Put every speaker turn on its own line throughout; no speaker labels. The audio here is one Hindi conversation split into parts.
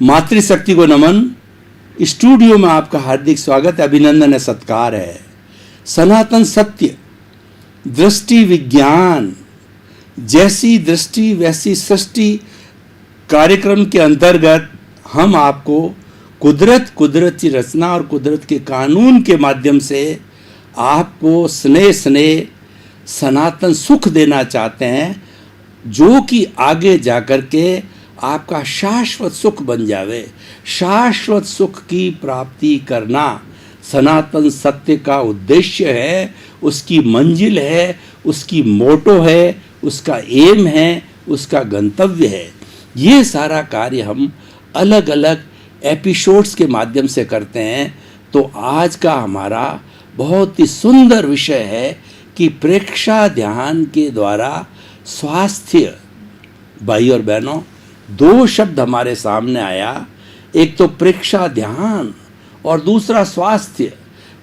मातृशक्ति को नमन। स्टूडियो में आपका हार्दिक स्वागत है, अभिनंदन है, सत्कार है। सनातन सत्य, दृष्टि विज्ञान, जैसी दृष्टि वैसी सृष्टि कार्यक्रम के अंतर्गत हम आपको कुदरत की रचना और कुदरत के कानून के माध्यम से आपको स्नेह सनातन सुख देना चाहते हैं, जो कि आगे जाकर के आपका शाश्वत सुख बन जावे। शाश्वत सुख की प्राप्ति करना सनातन सत्य का उद्देश्य है, उसकी मंजिल है, उसकी मोटो है, उसका एम है, उसका गंतव्य है। ये सारा कार्य हम अलग अलग एपिसोड्स के माध्यम से करते हैं। तो आज का हमारा बहुत ही सुंदर विषय है कि प्रेक्षा ध्यान के द्वारा स्वास्थ्य। भाई और बहनों, दो शब्द हमारे सामने आया, एक तो प्रेक्षा ध्यान और दूसरा स्वास्थ्य।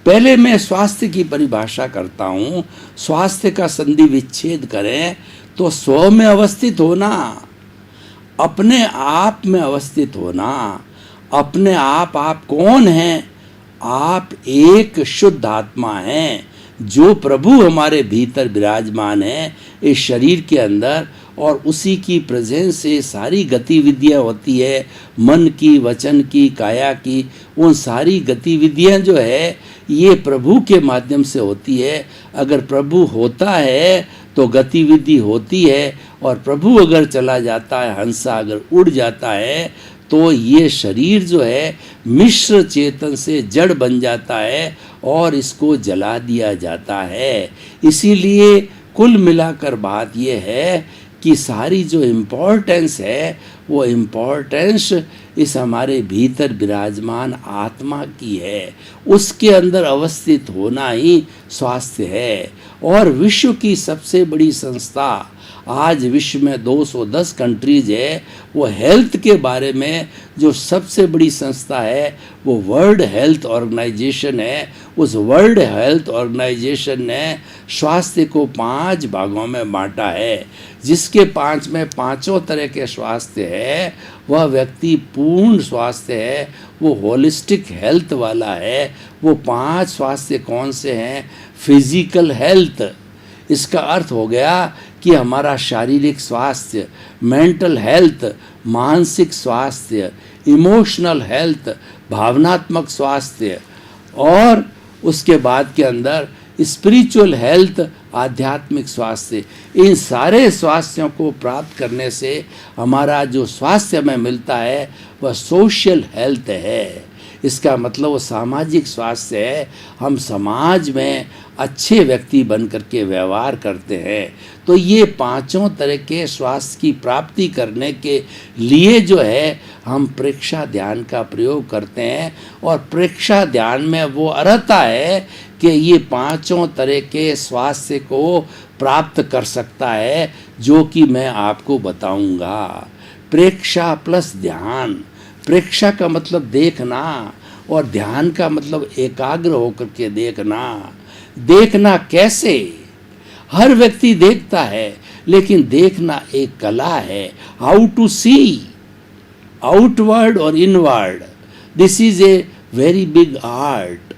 पहले मैं स्वास्थ्य की परिभाषा करता हूँ। स्वास्थ्य का संधि विच्छेद करें तो स्व में अवस्थित होना, अपने आप में अवस्थित होना। अपने आप कौन हैं? आप एक शुद्ध आत्मा हैं, जो प्रभु हमारे भीतर विराजमान है इस शरीर के अंदर, और उसी की प्रेजेंस से सारी गतिविधियां होती है, मन की, वचन की, काया की। उन सारी गतिविधियां जो है ये प्रभु के माध्यम से होती है। अगर प्रभु होता है तो गतिविधि होती है, और प्रभु अगर चला जाता है, हंसा अगर उड़ जाता है, तो ये शरीर जो है मिश्र चेतन से जड़ बन जाता है और इसको जला दिया जाता है। इसीलिए कुल मिलाकर बात ये है कि सारी जो इम्पोर्टेंस है वो इम्पोर्टेंस इस हमारे भीतर विराजमान आत्मा की है, उसके अंदर अवस्थित होना ही स्वास्थ्य है। और विश्व की सबसे बड़ी संस्था, आज विश्व में 210 कंट्रीज है, वो हेल्थ के बारे में जो सबसे बड़ी संस्था है वो वर्ल्ड हेल्थ ऑर्गेनाइजेशन है। उस वर्ल्ड हेल्थ ऑर्गेनाइजेशन ने स्वास्थ्य को 5 भागों में बांटा है, जिसके 5 में पांचों तरह के स्वास्थ्य है। वह व्यक्ति पूर्ण स्वास्थ्य है, वो होलिस्टिक हेल्थ वाला है। वो 5 स्वास्थ्य कौन से हैं? फिजिकल हेल्थ, इसका अर्थ हो गया कि हमारा शारीरिक स्वास्थ्य। मेंटल हेल्थ, मानसिक स्वास्थ्य। इमोशनल हेल्थ, भावनात्मक स्वास्थ्य। और उसके बाद के अंदर स्पिरिचुअल हेल्थ, आध्यात्मिक स्वास्थ्य। इन सारे स्वास्थ्यों को प्राप्त करने से हमारा जो स्वास्थ्य हमें मिलता है वह सोशल हेल्थ है। इसका मतलब वो सामाजिक स्वास्थ्य है। हम समाज में अच्छे व्यक्ति बन करके व्यवहार करते हैं। तो ये पांचों तरह के स्वास्थ्य की प्राप्ति करने के लिए जो है हम प्रेक्षा ध्यान का प्रयोग करते हैं। और प्रेक्षा ध्यान में वो अर्हता है कि ये पांचों तरह के स्वास्थ्य को प्राप्त कर सकता है, जो कि मैं आपको बताऊंगा। प्रेक्षा प्लस ध्यान। प्रेक्षा का मतलब देखना, और ध्यान का मतलब एकाग्र होकर के देखना। देखना कैसे? हर व्यक्ति देखता है, लेकिन देखना एक कला है। हाउ टू सी, आउटवर्ड और inward, this is a very big art.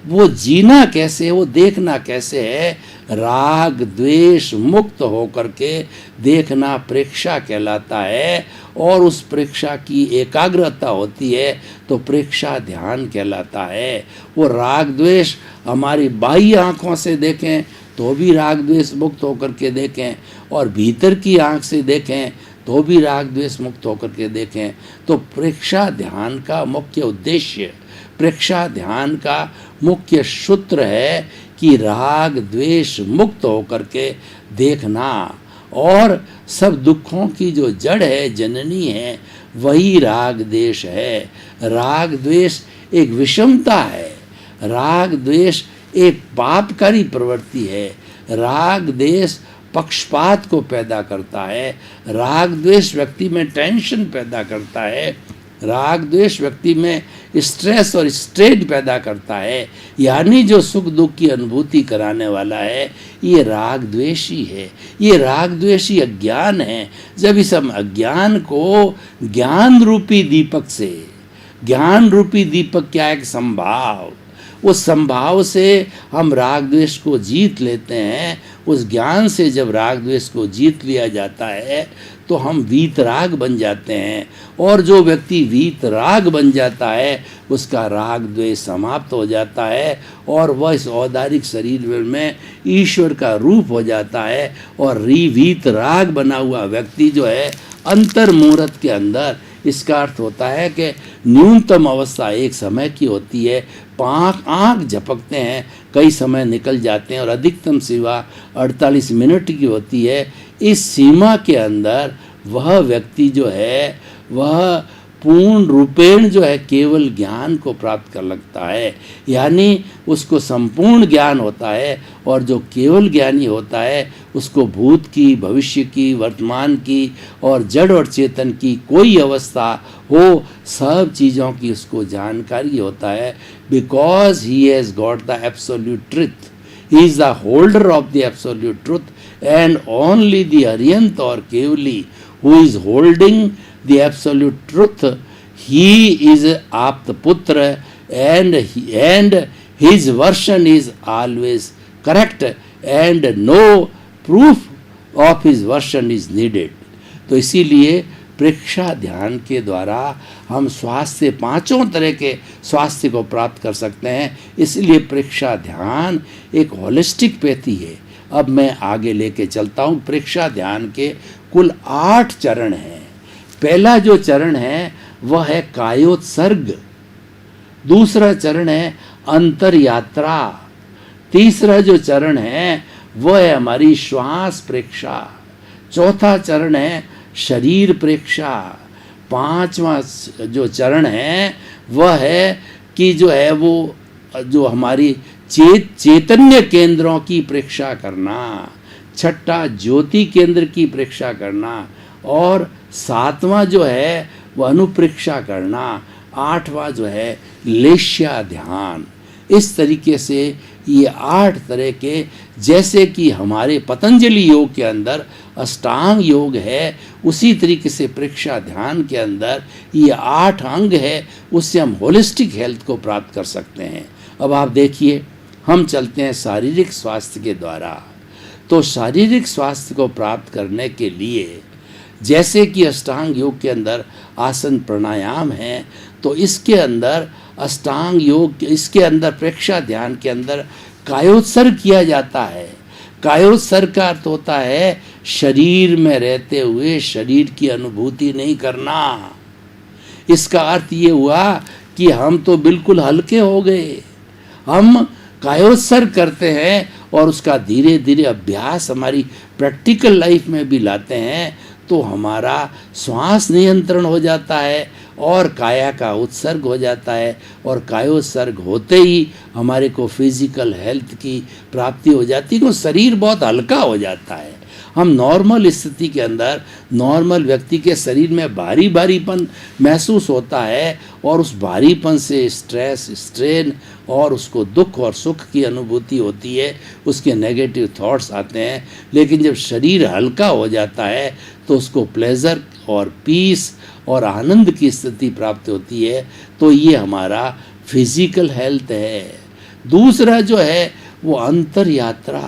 वो जीना कैसे, वो देखना कैसे है? राग द्वेष मुक्त होकर के देखना प्रेक्षा कहलाता है। और उस प्रेक्षा की एकाग्रता होती है तो प्रेक्षा ध्यान कहलाता है। वो राग द्वेष हमारी बाह्य आँखों से देखें तो भी राग द्वेष मुक्त होकर के देखें, और भीतर की आँख से देखें तो भी राग द्वेष मुक्त होकर के देखें। तो प्रेक्षा ध्यान का मुख्य उद्देश्य, प्रेक्षा ध्यान का मुख्य सूत्र है कि राग द्वेष मुक्त होकर के देखना। और सब दुखों की जो जड़ है, जननी है, वही राग द्वेष है। राग द्वेष एक विषमता है। राग द्वेष एक पापकारी प्रवृत्ति है। राग द्वेष पक्षपात को पैदा करता है। राग द्वेष व्यक्ति में टेंशन पैदा करता है। राग द्वेष व्यक्ति में स्ट्रेस और स्ट्रेन पैदा करता है, यानी जो सुख दुख की अनुभूति कराने वाला है ये राग द्वेषी है, ये राग द्वेषी अज्ञान है। जब इस हम अज्ञान को ज्ञान रूपी दीपक से, ज्ञान रूपी दीपक क्या है? एक संभाव, उस संभाव से हम राग द्वेष को जीत लेते हैं। उस ज्ञान से जब राग द्वेष को जीत लिया जाता है तो हम वीतराग बन जाते हैं, और जो व्यक्ति वीतराग बन जाता है उसका राग द्वेष समाप्त हो जाता है और वह इस औदारिक शरीर में ईश्वर का रूप हो जाता है। और वीतराग बना हुआ व्यक्ति जो है अंतर मुहूर्त के अंदर, इसका अर्थ होता है कि न्यूनतम अवस्था एक समय की होती है, आँख झपकते हैं कई समय निकल जाते हैं, और अधिकतम सीमा 48 मिनट की होती है। इस सीमा के अंदर वह व्यक्ति जो है वह पूर्ण रूपेण जो है केवल ज्ञान को प्राप्त कर लगता है, यानी उसको संपूर्ण ज्ञान होता है। और जो केवल ज्ञानी होता है उसको भूत की, भविष्य की, वर्तमान की और जड़ और चेतन की कोई अवस्था हो, सब चीज़ों की उसको जानकारी होता है। Because he has got the absolute truth, he is the holder of the absolute truth, and only the Aryant or Kevali who is holding the absolute truth, he is Aptaputra, and his version is always correct, and no proof of his version is needed. तो इसीलिए प्रेक्षा ध्यान के द्वारा हम स्वास्थ्य, पांचों तरह के स्वास्थ्य को प्राप्त कर सकते हैं। इसलिए प्रेक्षा ध्यान एक होलिस्टिक पैथी है। अब मैं आगे लेके चलता हूँ। प्रेक्षा ध्यान के कुल 8 चरण हैं। पहला जो चरण है वह है कायोत्सर्ग, दूसरा चरण है अंतर यात्रा, तीसरा जो चरण है वह है हमारी श्वास प्रेक्षा, चौथा चरण है शरीर प्रेक्षा, पांचवा जो चरण है वह है कि जो है वो जो हमारी चैतन्य केंद्रों की प्रेक्षा करना, छठा ज्योति केंद्र की प्रेक्षा करना, और सातवां जो है वह अनुप्रेक्षा करना, आठवां जो है लेश्या ध्यान। इस तरीके से ये 8 तरह के, जैसे कि हमारे पतंजलि योग के अंदर अष्टांग योग है, उसी तरीके से प्रेक्षा ध्यान के अंदर ये 8 अंग है। उससे हम होलिस्टिक हेल्थ को प्राप्त कर सकते हैं। अब आप देखिए, हम चलते हैं शारीरिक स्वास्थ्य के द्वारा। तो शारीरिक स्वास्थ्य को प्राप्त करने के लिए जैसे कि अष्टांग योग के अंदर आसन प्राणायाम है, तो इसके अंदर अष्टांग योग, इसके अंदर प्रेक्षा ध्यान के अंदर कायोत्सर्ग किया जाता है। कायोत्सर्ग का अर्थ होता है शरीर में रहते हुए शरीर की अनुभूति नहीं करना। इसका अर्थ ये हुआ कि हम तो बिल्कुल हल्के हो गए। हम कायोत्सर्ग करते हैं और उसका धीरे धीरे अभ्यास हमारी प्रैक्टिकल लाइफ में भी लाते हैं, तो हमारा श्वास नियंत्रण हो जाता है और काया का उत्सर्ग हो जाता है, और कायोत्सर्ग होते ही हमारे को फिजिकल हेल्थ की प्राप्ति हो जाती है, क्योंकि शरीर बहुत हल्का हो जाता है। हम नॉर्मल स्थिति के अंदर नॉर्मल व्यक्ति के शरीर में भारी भारीपन महसूस होता है, और उस भारीपन से स्ट्रेस, स्ट्रेन और उसको दुख और सुख की अनुभूति होती है, उसके नेगेटिव थॉट्स आते हैं। लेकिन जब शरीर हल्का हो जाता है तो उसको प्लेजर और पीस और आनंद की स्थिति प्राप्त होती है। तो ये हमारा फिजिकल हेल्थ है। दूसरा जो है वो अंतर यात्रा।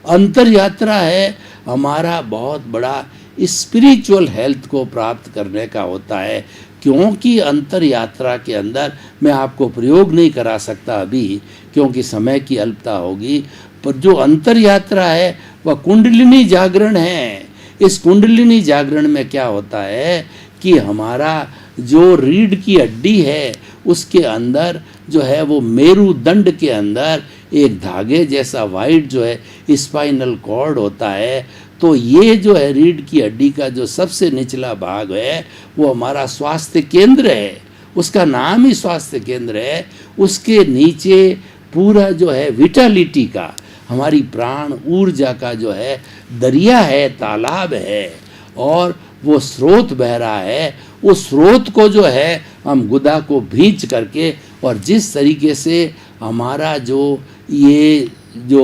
अंतर यात्रा है हमारा बहुत बड़ा स्पिरिचुअल हेल्थ को प्राप्त करने का होता है, क्योंकि अंतर यात्रा के अंदर मैं आपको प्रयोग नहीं करा सकता अभी, क्योंकि समय की अल्पता होगी। पर जो अंतर यात्रा है वह कुंडलिनी जागरण है। इस कुंडलिनी जागरण में क्या होता है कि हमारा जो रीढ़ की हड्डी है उसके अंदर जो है वो मेरुदंड के अंदर एक धागे जैसा वाइट जो है स्पाइनल कॉर्ड होता है। तो ये जो है रीढ़ की हड्डी का जो सबसे निचला भाग है वो हमारा स्वास्थ्य केंद्र है, उसका नाम ही स्वास्थ्य केंद्र है। उसके नीचे पूरा जो है विटालिटी का, हमारी प्राण ऊर्जा का जो है दरिया है, तालाब है, और वो स्रोत बह रहा है, उस स्रोत को जो है हम गुदा को भींच करके, और जिस तरीके से हमारा जो ये जो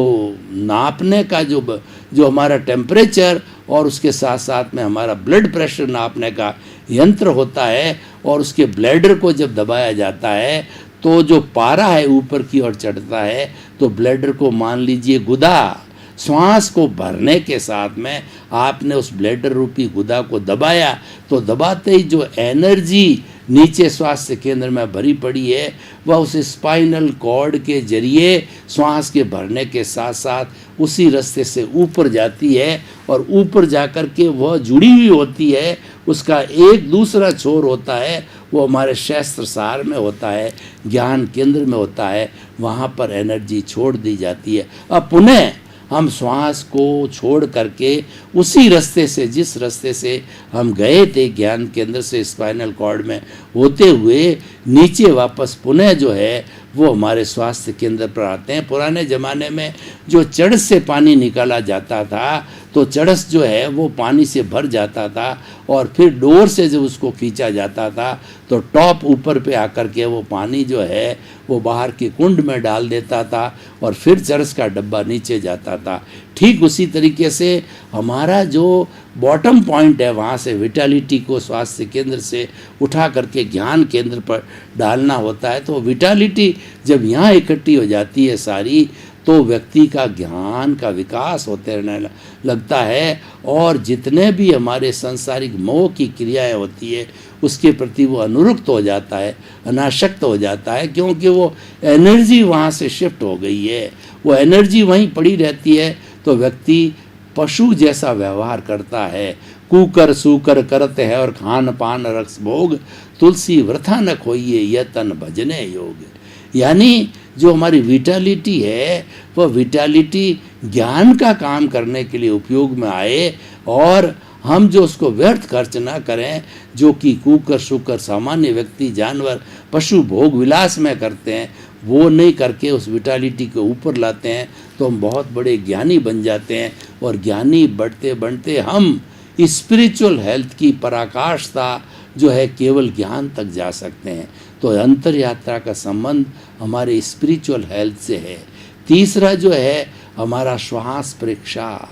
नापने का जो हमारा टेम्परेचर और उसके साथ साथ में हमारा ब्लड प्रेशर नापने का यंत्र होता है, और उसके ब्लैडर को जब दबाया जाता है तो जो पारा है ऊपर की ओर चढ़ता है, तो ब्लैडर को मान लीजिए गुदा, श्वास को भरने के साथ में आपने उस ब्लैडर रूपी गुदा को दबाया, तो दबाते ही जो एनर्जी नीचे स्वास्थ्य केंद्र में भरी पड़ी है वह उस स्पाइनल कॉर्ड के जरिए श्वास के भरने के साथ साथ उसी रास्ते से ऊपर जाती है, और ऊपर जाकर के वह जुड़ी हुई होती है। उसका एक दूसरा छोर होता है, वो हमारे शास्त्र सार में होता है, ज्ञान केंद्र में होता है, वहाँ पर एनर्जी छोड़ दी जाती है। अब पुनः हम श्वास को छोड़ करके उसी रास्ते से, जिस रास्ते से हम गए थे ज्ञान केंद्र से स्पाइनल कॉर्ड में होते हुए नीचे वापस पुनः जो है वो हमारे स्वास्थ्य केंद्र पर आते हैं। पुराने ज़माने में जो चड़स से पानी निकाला जाता था, तो चड़स जो है वो पानी से भर जाता था, और फिर डोर से जब उसको खींचा जाता था तो टॉप ऊपर पे आकर के वो पानी जो है वो बाहर के कुंड में डाल देता था, और फिर चरस का डब्बा नीचे जाता था। ठीक उसी तरीके से हमारा जो बॉटम पॉइंट है, वहाँ से विटालिटी को स्वास्थ्य केंद्र से उठा करके ज्ञान केंद्र पर डालना होता है। तो विटालिटी जब यहाँ इकट्ठी हो जाती है सारी, तो व्यक्ति का ज्ञान का विकास होते रहने लगता है, और जितने भी हमारे सांसारिक मोह की क्रियाएं होती है उसके प्रति वो अनुरक्त हो जाता है, अनासक्त हो जाता है, क्योंकि वो एनर्जी वहाँ से शिफ्ट हो गई है। वो एनर्जी वहीं पड़ी रहती है, तो व्यक्ति पशु जैसा व्यवहार करता है। कुकर सूकर करते हैं और खान पान रस भोग, तुलसी वृथा न खोइए यह तन भजने योग। यानी जो हमारी विटालिटी है वह विटालिटी ज्ञान का काम करने के लिए उपयोग में आए, और हम जो उसको व्यर्थ खर्च ना करें, जो कि कुकर शुकर सामान्य व्यक्ति जानवर पशु भोग विलास में करते हैं, वो नहीं करके उस विटालिटी को ऊपर लाते हैं, तो हम बहुत बड़े ज्ञानी बन जाते हैं। और ज्ञानी बढ़ते बढ़ते हम स्पिरिचुअल हेल्थ की पराकाष्ठता जो है केवल ज्ञान तक जा सकते हैं। तो अंतर यात्रा का संबंध हमारे स्पिरिचुअल हेल्थ से है। तीसरा जो है हमारा श्वास परीक्षा।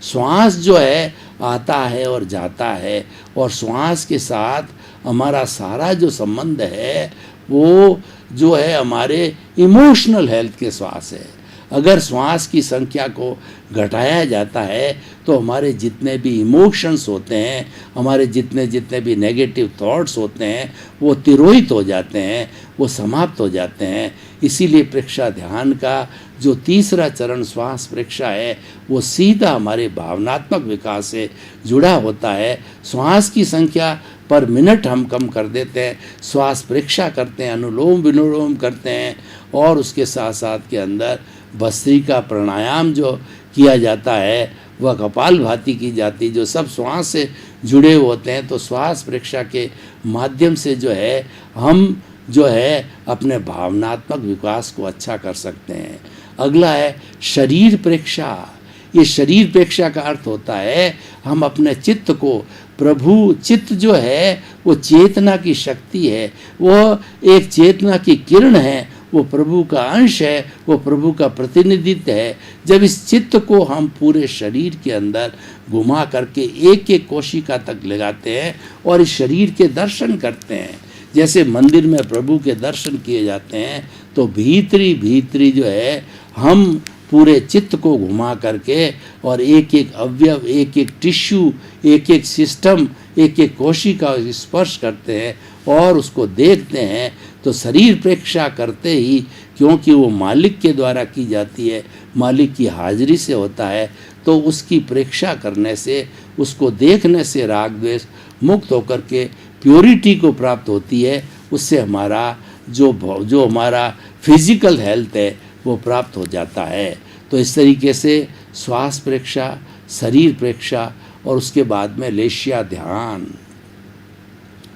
श्वास जो है आता है और जाता है, और श्वास के साथ हमारा सारा जो संबंध है वो जो है हमारे इमोशनल हेल्थ के श्वास है। अगर श्वास की संख्या को घटाया जाता है तो हमारे जितने भी इमोशंस होते हैं, हमारे जितने भी नेगेटिव थॉट्स होते हैं, वो तिरोहित हो जाते हैं, वो समाप्त हो जाते हैं। इसीलिए परीक्षा ध्यान का जो तीसरा चरण श्वास परीक्षा है वो सीधा हमारे भावनात्मक विकास से जुड़ा होता है। श्वास की संख्या पर मिनट हम कम कर देते हैं, श्वास परीक्षा करते हैं, अनुलोम विलोम करते हैं, और उसके साथ साथ के अंदर भस्त्रिका प्राणायाम जो किया जाता है वह कपाल भाती की जाती, जो सब श्वास से जुड़े होते हैं। तो श्वास परीक्षा के माध्यम से जो है हम जो है अपने भावनात्मक विकास को अच्छा कर सकते हैं। अगला है शरीर परीक्षा। ये शरीर परीक्षा का अर्थ होता है हम अपने चित्त को, प्रभु चित्त जो है वो चेतना की शक्ति है, वो एक चेतना की किरण है, वो प्रभु का अंश है, वो प्रभु का प्रतिनिधित्व है। जब इस चित्त को हम पूरे शरीर के अंदर घुमा करके एक एक कोशिका तक लगाते हैं और इस शरीर के दर्शन करते हैं, जैसे मंदिर में प्रभु के दर्शन किए जाते हैं, तो भीतरी भीतरी जो है हम पूरे चित्त को घुमा करके और एक एक अवयव, एक एक टिश्यू, एक एक सिस्टम, एक एक कोशिका स्पर्श करते हैं और उसको देखते हैं। तो शरीर प्रेक्षा करते ही, क्योंकि वो मालिक के द्वारा की जाती है, मालिक की हाजिरी से होता है, तो उसकी प्रेक्षा करने से, उसको देखने से राग द्वेष मुक्त होकर के प्योरिटी को प्राप्त होती है। उससे हमारा जो हमारा फिजिकल हेल्थ है वो प्राप्त हो जाता है। तो इस तरीके से श्वास प्रेक्षा, शरीर प्रेक्षा और उसके बाद में लेशिया ध्यान।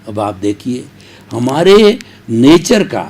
अब आप देखिए हमारे नेचर का,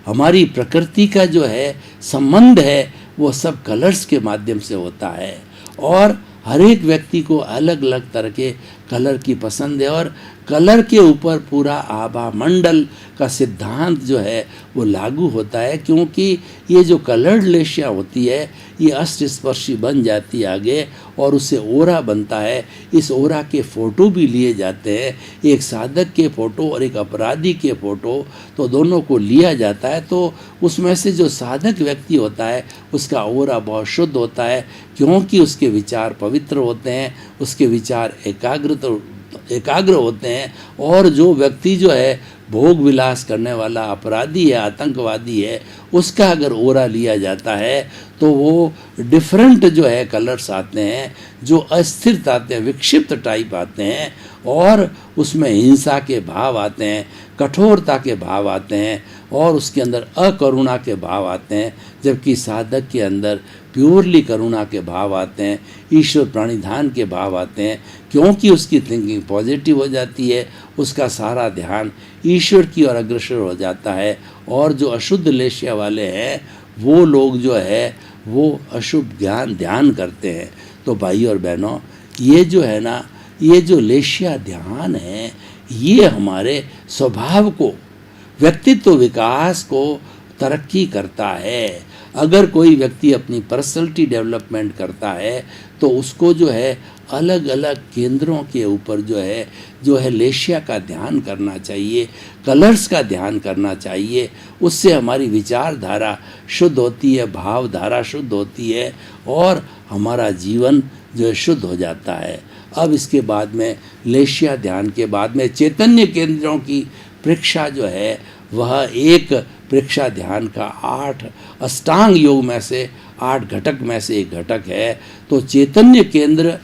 हमारी प्रकृति का जो है संबंध है वो सब कलर्स के माध्यम से होता है, और हर एक व्यक्ति को अलग अलग तरह के कलर की पसंद है और कलर के ऊपर पूरा आभा मंडल का सिद्धांत जो है वो लागू होता है, क्योंकि ये जो कलर्ड लेशिया होती है ये अष्टस्पर्शी बन जाती है आगे और उससे ओरा बनता है। इस ओरा के फ़ोटो भी लिए जाते हैं, एक साधक के फ़ोटो और एक अपराधी के फ़ोटो, तो दोनों को लिया जाता है। तो उसमें से जो साधक व्यक्ति होता है उसका ओरा बहुत शुद्ध होता है, क्योंकि उसके विचार पवित्र होते हैं, उसके विचार एकाग्र होते हैं। और जो व्यक्ति जो है भोग विलास करने वाला अपराधी है, आतंकवादी है, उसका अगर ओरा लिया जाता है तो वो डिफरेंट जो है कलर्स आते हैं, जो अस्थिरता आते हैं, विक्षिप्त टाइप आते हैं, और उसमें हिंसा के भाव आते हैं, कठोरता के भाव आते हैं, और उसके अंदर अकरुणा के भाव आते हैं। जबकि साधक के अंदर प्योरली करुणा के भाव आते हैं, ईश्वर प्रणिधान के भाव आते हैं, क्योंकि उसकी थिंकिंग पॉजिटिव हो जाती है, उसका सारा ध्यान ईश्वर की ओर अग्रसर हो जाता है। और जो अशुद्ध लेशिया वाले हैं वो लोग जो है वो अशुभ ध्यान करते हैं। तो भाई और बहनों, ये जो है ना, ये जो लेशिया ध्यान है ये हमारे स्वभाव को, व्यक्तित्व विकास को तरक्की करता है। अगर कोई व्यक्ति अपनी पर्सनैलिटी डेवलपमेंट करता है तो उसको जो है अलग अलग केंद्रों के ऊपर जो है लेशिया का ध्यान करना चाहिए, कलर्स का ध्यान करना चाहिए। उससे हमारी विचारधारा शुद्ध होती है, भावधारा शुद्ध होती है और हमारा जीवन जो है शुद्ध हो जाता है। अब इसके बाद में लेशिया ध्यान के बाद में चैतन्य केंद्रों की परीक्षा जो है वह एक परीक्षा ध्यान का 8 अष्टांग योग में से 8 घटक में से एक घटक है। तो चैतन्य केंद्र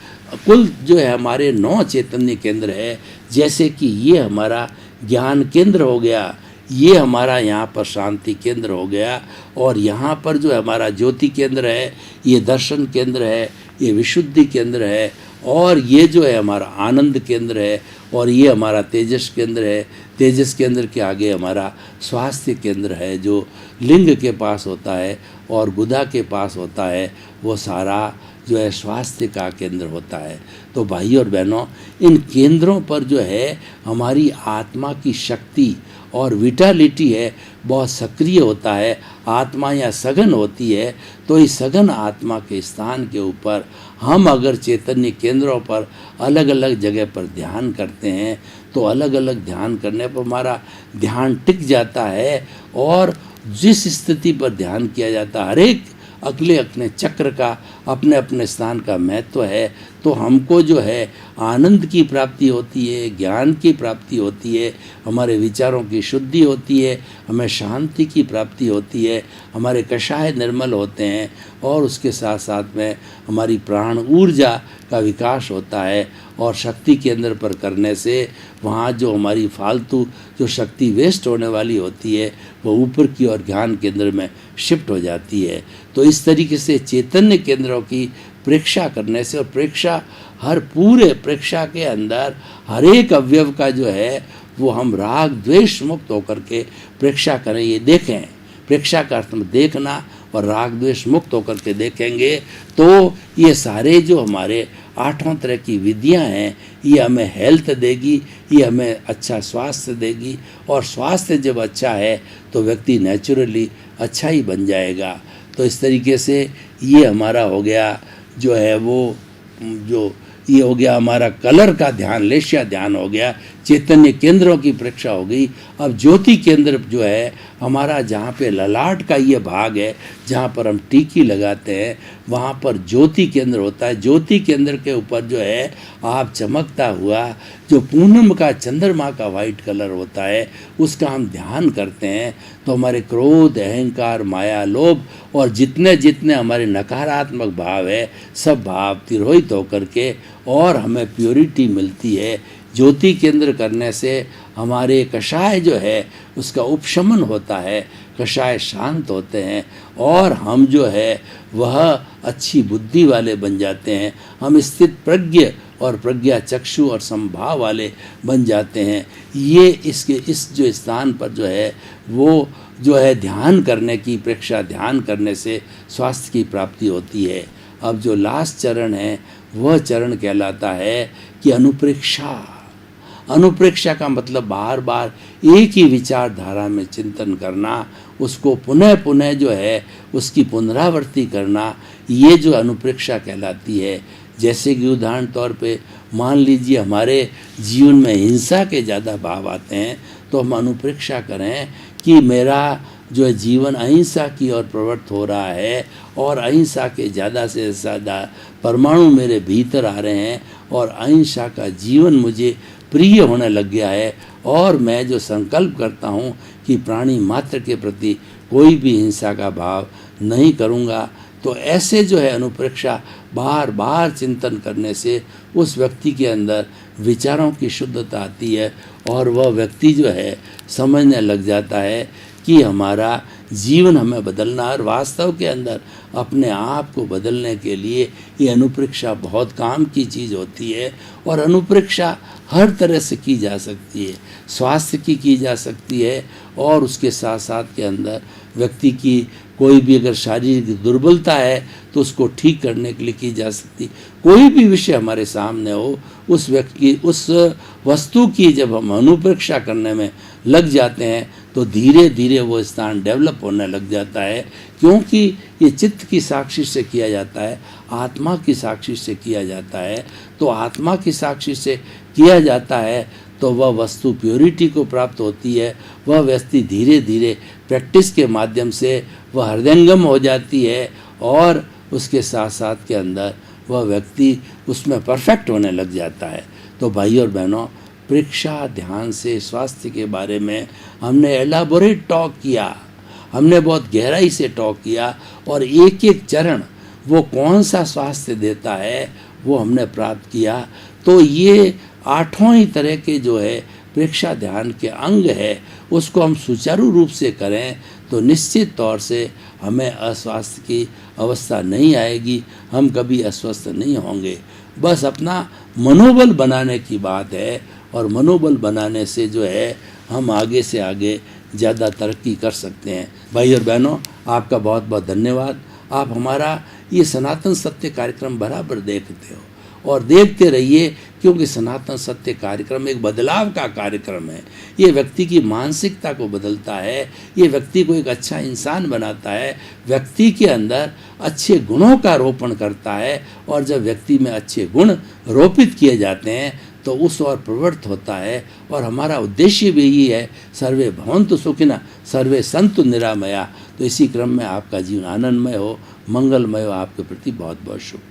कुल जो है हमारे 9 चैतन्य केंद्र है। जैसे कि ये हमारा ज्ञान केंद्र हो गया, ये हमारा यहाँ पर शांति केंद्र हो गया, और यहाँ पर जो हमारा ज्योति केंद्र है, ये दर्शन केंद्र है, ये विशुद्धि केंद्र है, और ये जो है हमारा आनंद केंद्र है, और ये हमारा तेजस केंद्र है। तेजस केंद्र के आगे हमारा स्वास्थ्य केंद्र है जो लिंग के पास होता है और गुदा के पास होता है, वो सारा जो है स्वास्थ्य का केंद्र होता है। तो भाई और बहनों, इन केंद्रों पर जो है हमारी आत्मा की शक्ति और विटालिटी है बहुत सक्रिय होता है, आत्मा या सघन होती है। तो इस सघन आत्मा के स्थान के ऊपर हम अगर चैतन्य केंद्रों पर अलग अलग जगह पर ध्यान करते हैं तो अलग अलग ध्यान करने पर हमारा ध्यान टिक जाता है, और जिस स्थिति पर ध्यान किया जाता है हर एक अपने चक्र का अपने अपने स्थान का महत्व है। तो हमको जो है आनंद की प्राप्ति होती है, ज्ञान की प्राप्ति होती है, हमारे विचारों की शुद्धि होती है, हमें शांति की प्राप्ति होती है, हमारे कषाय निर्मल होते हैं, और उसके साथ साथ में हमारी प्राण ऊर्जा का विकास होता है। और शक्ति केंद्र पर करने से वहाँ जो हमारी फालतू जो शक्ति वेस्ट होने वाली होती है वो ऊपर की ओर ज्ञान केंद्र में शिफ्ट हो जाती है। तो इस तरीके से चैतन्य केंद्रों की परीक्षा करने से, और परीक्षा हर पूरे परीक्षा के अंदर हर एक अवयव का जो है वो हम राग द्वेष मुक्त होकर के परीक्षा करें, ये देखें। परीक्षा का अर्थ देखना, और राग द्वेष मुक्त होकर के देखेंगे तो ये सारे जो हमारे 8 तरह की विधियां हैं ये हमें हेल्थ देगी, ये हमें अच्छा स्वास्थ्य देगी, और स्वास्थ्य जब अच्छा है तो व्यक्ति नेचुरली अच्छा ही बन जाएगा। तो इस तरीके से ये हमारा हो गया जो है वो जो ये हो गया हमारा कलर का ध्यान, लेशिया ध्यान हो गया, चैतन्य केंद्रों की परीक्षा हो गई। अब ज्योति केंद्र जो है हमारा, जहाँ पे ललाट का ये भाग है जहाँ पर हम टीकी लगाते हैं, वहाँ पर ज्योति केंद्र होता है। ज्योति केंद्र के ऊपर जो है आप चमकता हुआ जो पूनम का चंद्रमा का वाइट कलर होता है उसका हम ध्यान करते हैं तो हमारे क्रोध, अहंकार, माया, लोभ और जितने जितने हमारे नकारात्मक भाव है सब भाव तिरोहित होकर के और हमें प्योरिटी मिलती है। ज्योति केंद्र करने से हमारे कषाय जो है उसका उपशमन होता है, कषाय शांत होते हैं और हम जो है वह अच्छी बुद्धि वाले बन जाते हैं। हम स्थित प्रज्ञ और प्रज्ञा चक्षु और संभाव वाले बन जाते हैं। ये इस जो स्थान पर जो है वो जो है ध्यान करने की परीक्षा, ध्यान करने से स्वास्थ्य की प्राप्ति होती है। अब जो लास्ट चरण है वह चरण कहलाता है कि अनुप्रेक्षा। अनुप्रेक्षा का मतलब बार बार एक ही विचारधारा में चिंतन करना, उसको पुनः पुनः जो है उसकी पुनरावृत्ति करना, ये जो अनुप्रेक्षा कहलाती है। जैसे कि उदाहरण तौर पे मान लीजिए हमारे जीवन में हिंसा के ज़्यादा भाव आते हैं, तो हम अनुप्रेक्षा करें कि मेरा जो है जीवन अहिंसा की ओर प्रवृत्त हो रहा है और अहिंसा के ज़्यादा से ज़्यादा परमाणु मेरे भीतर आ रहे हैं और अहिंसा का जीवन मुझे प्रिय होने लग गया है, और मैं जो संकल्प करता हूँ कि प्राणी मात्र के प्रति कोई भी हिंसा का भाव नहीं करूँगा। तो ऐसे जो है अनुप्रेक्षा बार बार चिंतन करने से उस व्यक्ति के अंदर विचारों की शुद्धता आती है और वह व्यक्ति जो है समझने लग जाता है कि हमारा जीवन हमें बदलना, और वास्तव के अंदर अपने आप को बदलने के लिए ये अनुप्रेक्षा बहुत काम की चीज़ होती है। और अनुप्रेक्षा हर तरह से की जा सकती है, स्वास्थ्य की जा सकती है, और उसके साथ साथ के अंदर व्यक्ति की कोई भी अगर शारीरिक दुर्बलता है तो उसको ठीक करने के लिए की जा सकती। कोई भी विषय हमारे सामने हो, उस व्यक्ति उस वस्तु की जब हम अनुप्रेक्षा करने में लग जाते हैं तो धीरे धीरे वो स्थान डेवलप होने लग जाता है, क्योंकि ये चित्त की साक्षी से किया जाता है, आत्मा की साक्षी से किया जाता है। तो आत्मा की साक्षी से किया जाता है तो वह वस्तु प्योरिटी को प्राप्त होती है। वह व्यक्ति धीरे धीरे प्रैक्टिस के माध्यम से वह हृदयंगम हो जाती है, और उसके साथ साथ के अंदर वह व्यक्ति उसमें परफेक्ट होने लग जाता है। तो भाई और बहनों, प्रेक्षा ध्यान से स्वास्थ्य के बारे में हमने एलाबोरेट टॉक किया, हमने बहुत गहराई से टॉक किया, और एक एक चरण वो कौन सा स्वास्थ्य देता है वो हमने प्राप्त किया। तो ये आठों ही तरह के जो है प्रेक्षा ध्यान के अंग है, उसको हम सुचारू रूप से करें तो निश्चित तौर से हमें अस्वास्थ्य की अवस्था नहीं आएगी, हम कभी अस्वस्थ नहीं होंगे। बस अपना मनोबल बनाने की बात है, और मनोबल बनाने से जो है हम आगे से आगे ज़्यादा तरक्की कर सकते हैं। भाई और बहनों, आपका बहुत बहुत धन्यवाद। आप हमारा ये सनातन सत्य कार्यक्रम बराबर देखते हो और देखते रहिए, क्योंकि सनातन सत्य कार्यक्रम एक बदलाव का कार्यक्रम है। ये व्यक्ति की मानसिकता को बदलता है, ये व्यक्ति को एक अच्छा इंसान बनाता है, व्यक्ति के अंदर अच्छे गुणों का रोपण करता है, और जब व्यक्ति में अच्छे गुण रोपित किए जाते हैं तो उस ओर प्रवृत्त होता है। और हमारा उद्देश्य भी यही है, सर्वे भवन्तु सुखिनः सर्वे सन्तु निरामया। तो इसी क्रम में आपका जीवन आनंदमय हो, मंगलमय हो। आपके प्रति बहुत बहुत शुभकामनाएं।